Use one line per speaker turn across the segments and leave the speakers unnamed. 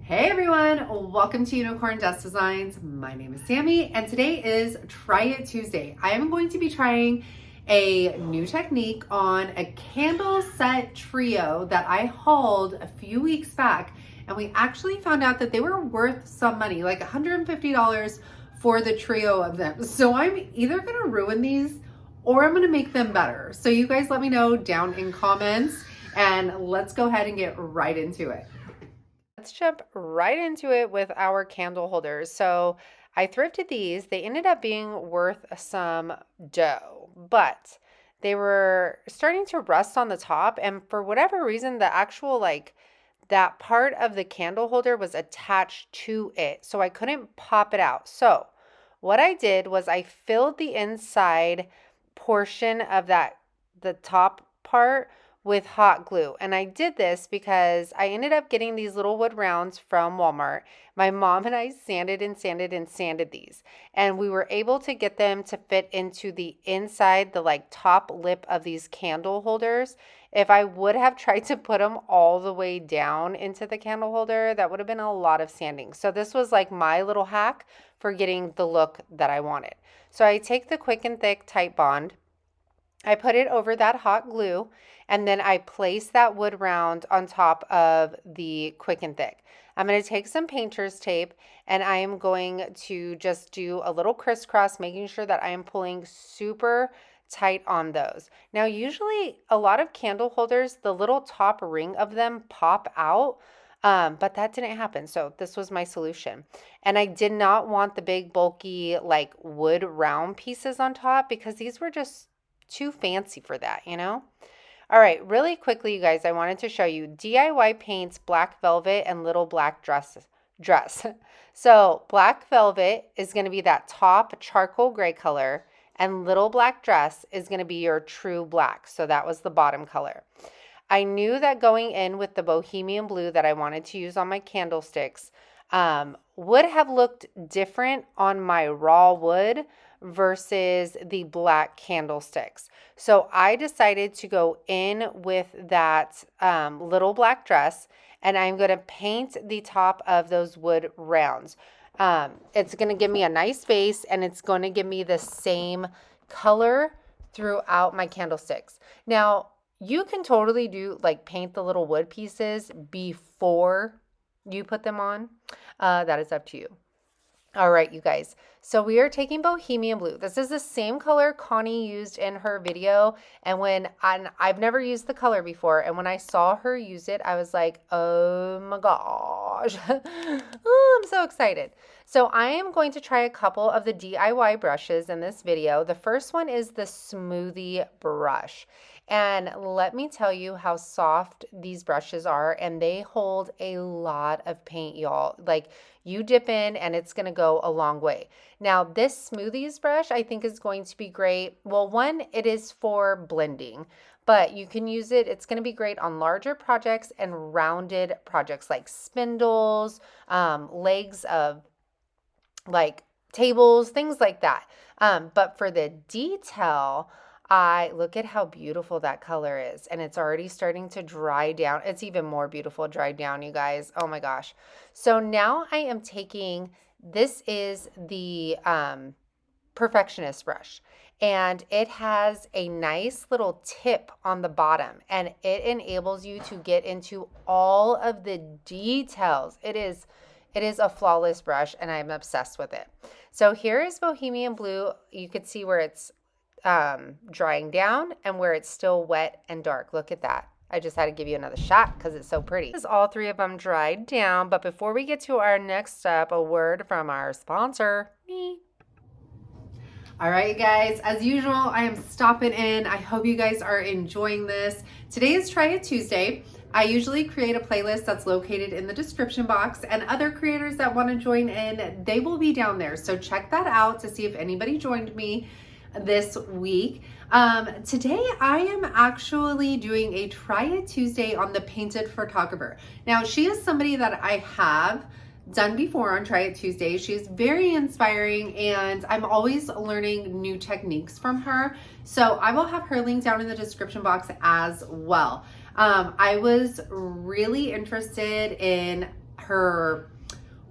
Hey everyone, welcome to Unicorn Dust Designs. My name is Sammy and today is Try It Tuesday. I am going to be trying a new technique on a candle set trio that I hauled a few weeks back, and we actually found out that they were worth some money, like $150 for the trio of them. So I'm either gonna ruin these or I'm gonna make them better. So you guys let me know down in comments and let's go ahead and get right into it. Let's jump right into it with our candle holders. So I thrifted these. They ended up being worth some dough, but they were starting to rust on the top. And for whatever reason, the actual that part of the candle holder was attached to it. So I couldn't pop it out. So what I did was I filled the inside portion of the top part with hot glue. And I did this because I ended up getting these little wood rounds from Walmart. My mom and I sanded and sanded and sanded these, and we were able to get them to fit into the inside, the top lip of these candle holders. If I would have tried to put them all the way down into the candle holder, that would have been a lot of sanding. So this was like my little hack for getting the look that I wanted. So I take the Quick and Thick Titebond, I put it over that hot glue, and then I place that wood round on top of the Quick and Thick. I'm going to take some painter's tape and I am going to just do a little crisscross, making sure that I am pulling super tight on those. Now, usually a lot of candle holders, the little top ring of them pop out, but that didn't happen. So this was my solution. And I did not want the big bulky wood round pieces on top because these were just too fancy for that, you know? All right, really quickly, you guys, I wanted to show you DIY paints, black velvet, and little black dress. So black velvet is going to be that top charcoal gray color, and little black dress is going to be your true black. So that was the bottom color. I knew that going in with the Bohemian Blue that I wanted to use on my candlesticks would have looked different on my raw wood versus the black candlesticks. So I decided to go in with that little black dress, and I'm going to paint the top of those wood rounds. It's going to give me a nice base, and it's going to give me the same color throughout my candlesticks. Now, you can totally do paint the little wood pieces before you put them on. That is up to you. All right, you guys. So we are taking Bohemian Blue. This is the same color Connie used in her video. And I've never used the color before. And when I saw her use it, I was like, oh my gosh. Oh, I'm so excited. So I am going to try a couple of the DIY brushes in this video. The first one is the smoothie brush. And let me tell you how soft these brushes are, and they hold a lot of paint, y'all. You dip in and it's going to go a long way. Now, this smoothies brush I think is going to be great. Well, one, it is for blending, but you can use it. It's going to be great on larger projects and rounded projects like spindles, legs of tables, things like that. But for the detail, look at how beautiful that color is, and it's already starting to dry down. It's even more beautiful dried down, you guys. Oh my gosh. So now I am taking, this is the Perfectionist brush, and it has a nice little tip on the bottom, and it enables you to get into all of the details. It is a flawless brush, and I'm obsessed with it. So here is Bohemian Blue. You could see where it's drying down and where it's still wet and dark. Look at that. I just had to give you another shot because it's so pretty. This is all three of them dried down, but before we get to our next step, a word from our sponsor, me. All right, guys, as usual, I am stopping in. I hope you guys are enjoying this. Today is Try It Tuesday. I usually create a playlist that's located in the description box, and other creators that want to join in, they will be down there. So check that out to see if anybody joined me this week. Today I am actually doing a Try It Tuesday on the Painted Photographer. Now, she is somebody that I have done before on Try It Tuesday. She is very inspiring, and I'm always learning new techniques from her. So I will have her link down in the description box as well. I was really interested in her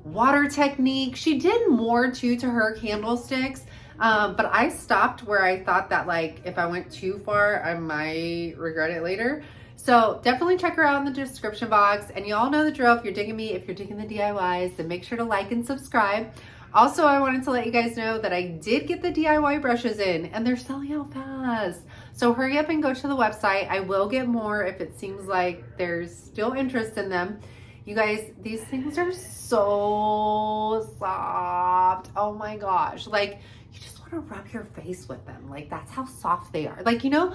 water technique. She did more too to her candlesticks. But I stopped where I thought that like if I went too far, I might regret it later. So definitely check her out in the description box. And you all know the drill. If you're digging me, if you're digging the DIYs, then make sure to like and subscribe. Also, I wanted to let you guys know that I did get the DIY brushes in and they're selling out fast. So hurry up and go to the website. I will get more if it seems like there's still interest in them. You guys, these things are so soft. Oh my gosh. Like, you just want to rub your face with them. Like, that's how soft they are. Like, you know,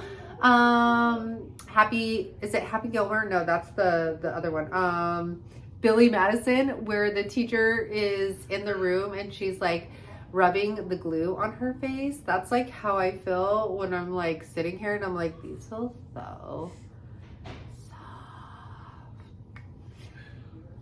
is it Happy Gilmore? No, that's the other one. Billy Madison, where the teacher is in the room and she's like rubbing the glue on her face. That's like how I feel when I'm like sitting here and I'm like, these feel so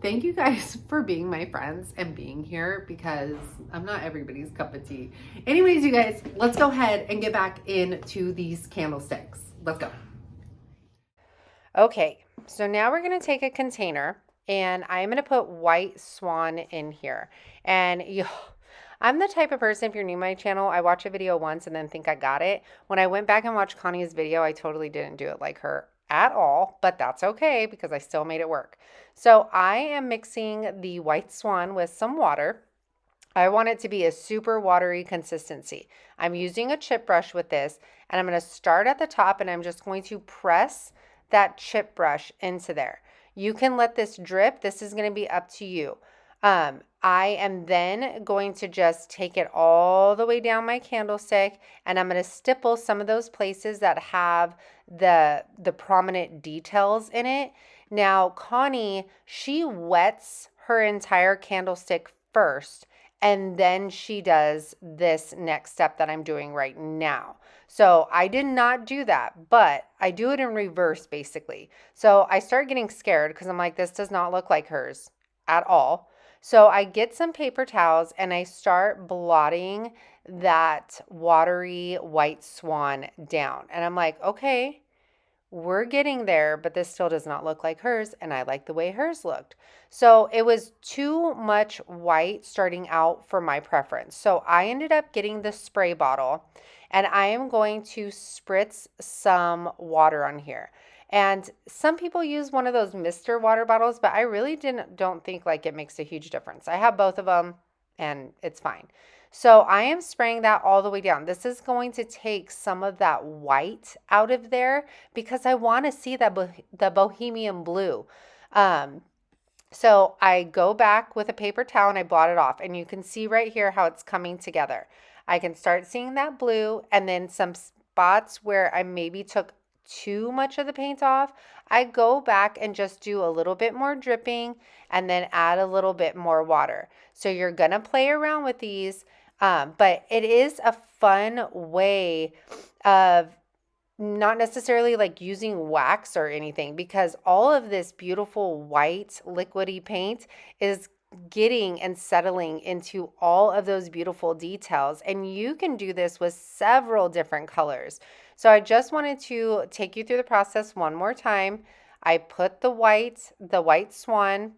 thank you guys for being my friends and being here because I'm not everybody's cup of tea. Anyways, you guys, let's go ahead and get back into these candlesticks. Let's go. Okay, so now we're going to take a container and I'm going to put white Swan in here. And I'm the type of person, if you're new to my channel, I watch a video once and then think I got it. When I went back and watched Connie's video, I totally didn't do it like her at all, but that's okay because I still made it work. So I am mixing the white Swan with some water. I want it to be a super watery consistency. I'm using a chip brush with this and I'm going to start at the top and I'm just going to press that chip brush into there. You can let this drip. This is going to be up to you. I am then going to just take it all the way down my candlestick and I'm going to stipple some of those places that have the prominent details in it. Now, Connie, she wets her entire candlestick first and then she does this next step that I'm doing right now. So I did not do that, but I do it in reverse basically. So I start getting scared because I'm like, this does not look like hers at all. So I get some paper towels and I start blotting that watery white Swan down. And I'm like, okay, we're getting there, but this still does not look like hers. And I like the way hers looked. So it was too much white starting out for my preference. So I ended up getting the spray bottle and I am going to spritz some water on here. And some people use one of those Mr. water bottles, but I really don't think like it makes a huge difference. I have both of them and it's fine. So I am spraying that all the way down. This is going to take some of that white out of there because I want to see that the Bohemian Blue. So I go back with a paper towel and I blot it off. And you can see right here how it's coming together. I can start seeing that blue and then some spots where I maybe took too much of the paint off, I go back and just do a little bit more dripping and then add a little bit more water. So you're going to play around with these, but it is a fun way of not necessarily like using wax or anything because all of this beautiful white liquidy paint is getting and settling into all of those beautiful details. And you can do this with several different colors. So I just wanted to take you through the process one more time. I put the white Swan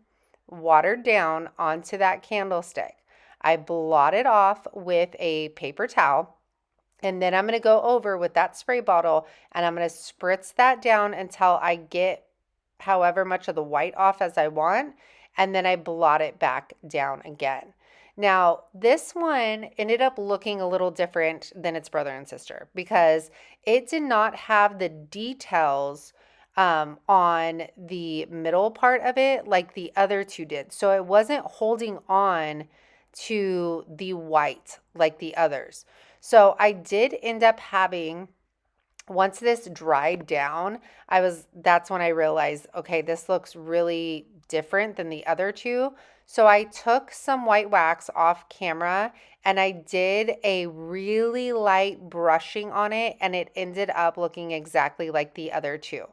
watered down onto that candlestick. I blot it off with a paper towel. And then I'm going to go over with that spray bottle and I'm going to spritz that down until I get however much of the white off as I want. And then I blot it back down again. Now, this one ended up looking a little different than its brother and sister because it did not have the details on the middle part of it like the other two did. So it wasn't holding on to the white like the others. So I did end up having, once this dried down, that's when I realized, okay, this looks really different than the other two. So I took some white wax off camera and I did a really light brushing on it and it ended up looking exactly like the other two.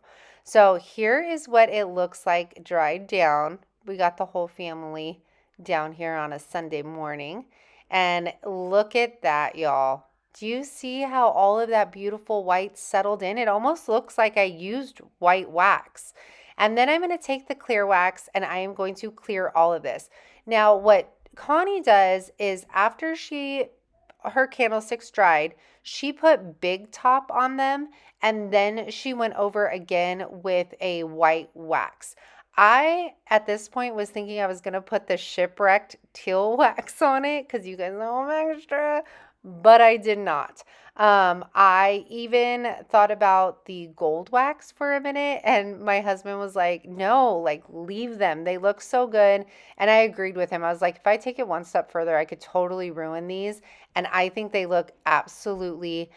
So here is what it looks like dried down. We got the whole family down here on a Sunday morning. And look at that, y'all. Do you see how all of that beautiful white settled in? It almost looks like I used white wax. And then I'm going to take the clear wax and I am going to clear all of this. Now, what Connie does is after her candlesticks dried, she put Big Top on them and then she went over again with a white wax. I, at this point, was thinking I was going to put the Shipwrecked teal wax on it because you guys know I'm extra, but I did not. I even thought about the gold wax for a minute and my husband was like, no, like leave them. They look so good. And I agreed with him. I was like, if I take it one step further, I could totally ruin these. And I think they look absolutely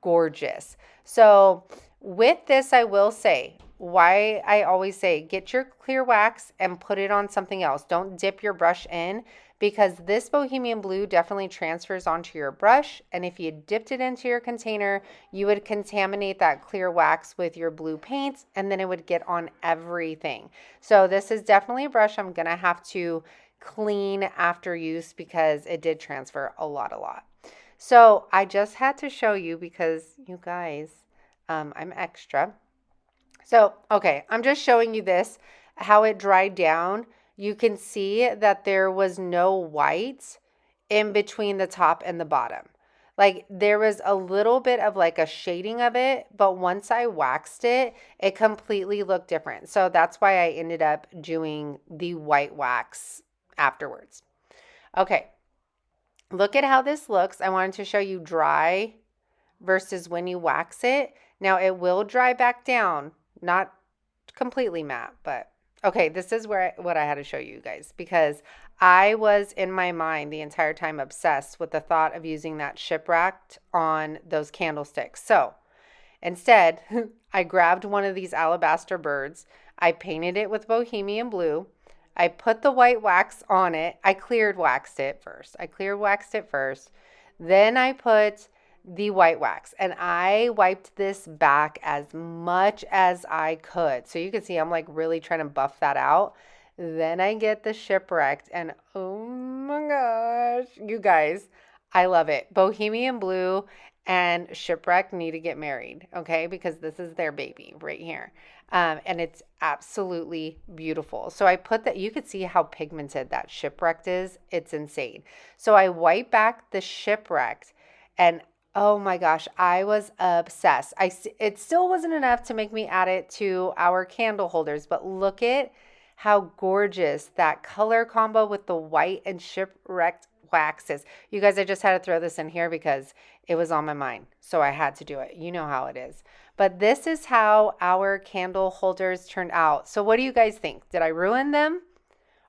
gorgeous. So with this, I will say, why I always say get your clear wax and put it on something else. Don't dip your brush in because this Bohemian Blue definitely transfers onto your brush. And if you dipped it into your container, you would contaminate that clear wax with your blue paint and then it would get on everything. So this is definitely a brush I'm going to have to clean after use because it did transfer a lot. So I just had to show you because you guys, I'm extra. So, okay, I'm just showing you this, how it dried down. You can see that there was no white in between the top and the bottom. Like there was a little bit of like a shading of it, but once I waxed it, it completely looked different. So that's why I ended up doing the white wax afterwards. Okay, look at how this looks. I wanted to show you dry versus when you wax it. Now it will dry back down, not completely matte, but okay, this is what I had to show you guys because I was in my mind the entire time obsessed with the thought of using that Shipwrecked on those candlesticks. So instead, I grabbed one of these alabaster birds. I painted it with Bohemian Blue. I put the white wax on it. I clear waxed it first. Then I put the white wax and I wiped this back as much as I could. So you can see I'm like really trying to buff that out. Then I get the Shipwrecked and oh my gosh, you guys, I love it. Bohemian Blue and Shipwrecked need to get married, okay? Because this is their baby right here. And it's absolutely beautiful. So I put that, you could see how pigmented that Shipwrecked is. It's insane. So I wipe back the Shipwrecked and oh my gosh, I was obsessed. It still wasn't enough to make me add it to our candle holders, but look at how gorgeous that color combo with the white and Shipwrecked wax is. You guys, I just had to throw this in here because it was on my mind, so I had to do it. You know how it is. But this is how our candle holders turned out. So what do you guys think? Did I ruin them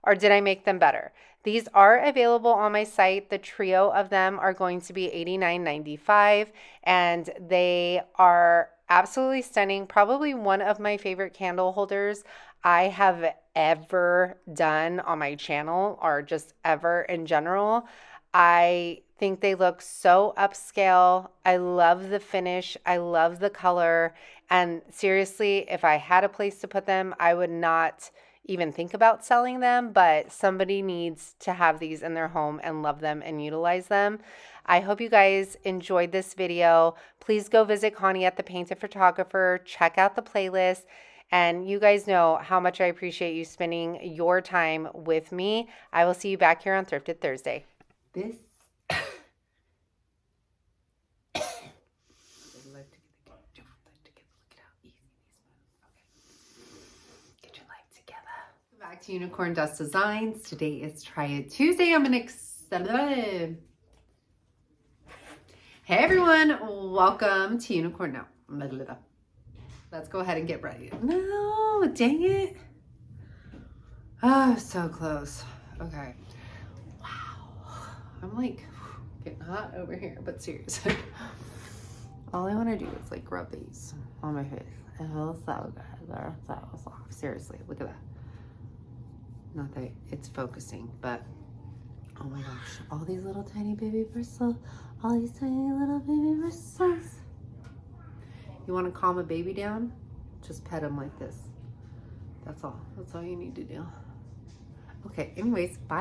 or did I make them better? These are available on my site. The trio of them are going to be $89.95 and they are absolutely stunning. Probably one of my favorite candle holders I have ever done on my channel or just ever in general. I think they look so upscale. I love the finish. I love the color. And seriously, if I had a place to put them, I would not even think about selling them, but somebody needs to have these in their home and love them and utilize them. I hope you guys enjoyed this video. Please go visit Connie at The Painted Photographer. Check out the playlist. And you guys know how much I appreciate you spending your time with me. I will see you back here on Thrifted Thursday. This back to Unicorn Dust Designs. Today is Try It Tuesday. I'm excited. Hey everyone, welcome to Unicorn. No, let's go ahead and get ready. No, dang it. Oh, so close. Okay. Wow. I'm like getting hot over here, but seriously. All I want to do is like rub these on my face. It feels so good. They're so soft. Seriously, look at that. Not that it's focusing, but oh my gosh, all these little tiny baby bristles, all these tiny little baby bristles. You want to calm a baby down? Just pet him like this. That's all. That's all you need to do. Okay, anyways, bye.